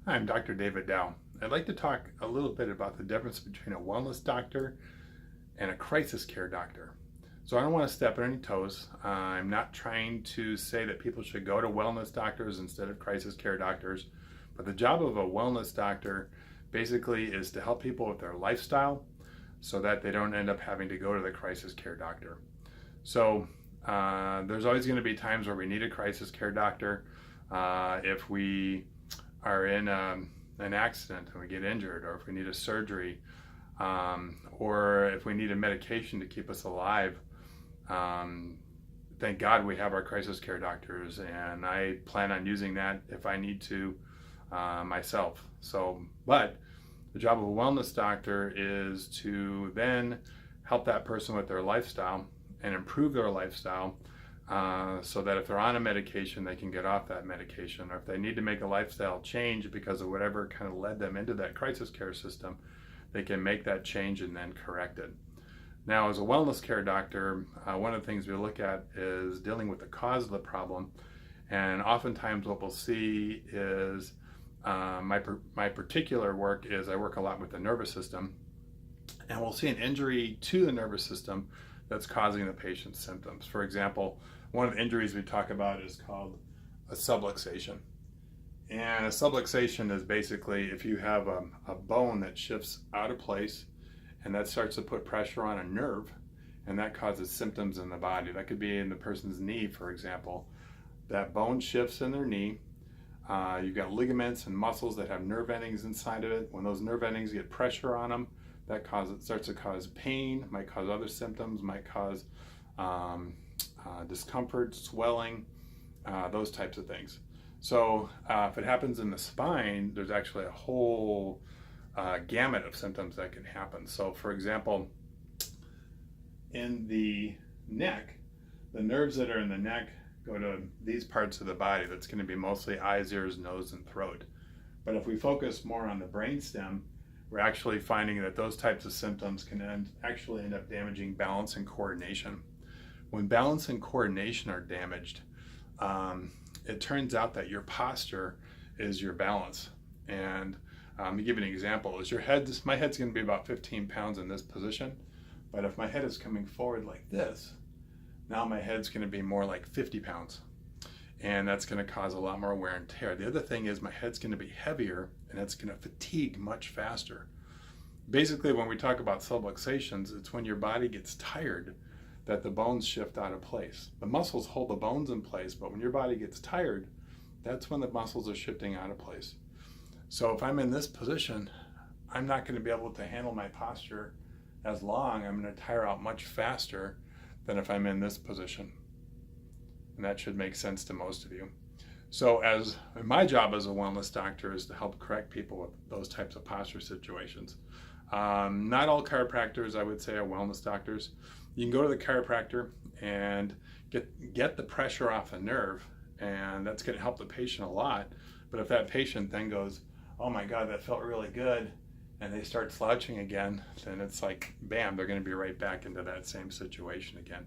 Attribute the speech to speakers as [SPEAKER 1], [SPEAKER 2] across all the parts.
[SPEAKER 1] Hi, I'm Dr. David Dow. I'd like to talk a little bit about the difference between a wellness doctor and a crisis care doctor. So I don't want to step on any toes. I'm not trying to say that people should go to wellness doctors instead of crisis care doctors, but the job of a wellness doctor basically is to help people with their lifestyle so that they don't end up having to go to the crisis care doctor. So there's always going to be times where we need a crisis care doctor. If we are in an accident and we get injured, or if we need a surgery, or if we need a medication to keep us alive. Thank God we have our crisis care doctors, and I plan on using that if I need to myself. But the job of a wellness doctor is to then help that person with their lifestyle and improve their lifestyle so that if they're on a medication, they can get off that medication. Or if they need to make a lifestyle change because of whatever kind of led them into that crisis care system, they can make that change and then correct it. Now, as a wellness care doctor, one of the things we look at is dealing with the cause of the problem. And oftentimes what we'll see is my particular work is I work a lot with the nervous system, and we'll see an injury to the nervous system that's causing the patient's symptoms. For example, one of the injuries we talk about is called a subluxation. And a subluxation is basically if you have a bone that shifts out of place and that starts to put pressure on a nerve, and that causes symptoms in the body. That could be in the person's knee, for example. That bone shifts in their knee. You've got ligaments and muscles that have nerve endings inside of it. When those nerve endings get pressure on them, that starts to cause pain, might cause other symptoms, might cause discomfort, swelling, those types of things. So if it happens in the spine, there's actually a whole gamut of symptoms that can happen. So for example, in the neck, the nerves that are in the neck go to these parts of the body. That's going to be mostly eyes, ears, nose, and throat. But if we focus more on the brainstem, we're actually finding that those types of symptoms can actually end up damaging balance and coordination. When balance and coordination are damaged, it turns out that your posture is your balance. And to give you an example, is my head's going to be about 15 pounds in this position, but if my head is coming forward like this, now my head's going to be more like 50 pounds. And that's going to cause a lot more wear and tear. The other thing is my head's going to be heavier, and it's going to fatigue much faster. Basically, when we talk about subluxations, it's when your body gets tired that the bones shift out of place. The muscles hold the bones in place, but when your body gets tired, that's when the muscles are shifting out of place. So if I'm in this position, I'm not going to be able to handle my posture as long. I'm going to tire out much faster than if I'm in this position. And that should make sense to most of you. So my job as a wellness doctor is to help correct people with those types of posture situations. Not all chiropractors, I would say, are wellness doctors. You can go to the chiropractor and get the pressure off the nerve, and that's going to help the patient a lot. But if that patient then goes, oh my God, that felt really good, and they start slouching again, then it's like, bam, they're going to be right back into that same situation again.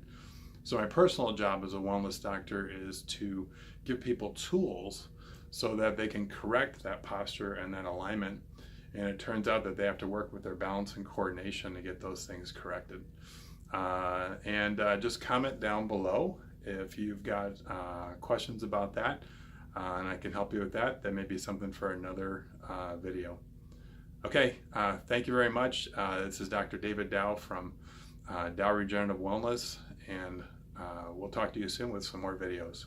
[SPEAKER 1] So my personal job as a wellness doctor is to give people tools so that they can correct that posture and that alignment. And it turns out that they have to work with their balance and coordination to get those things corrected. Just comment down below if you've got questions about that, and I can help you with that. That may be something for another video. Okay, thank you very much. This is Dr. David Dow from Dow Regenerative Wellness, and we'll talk to you soon with some more videos.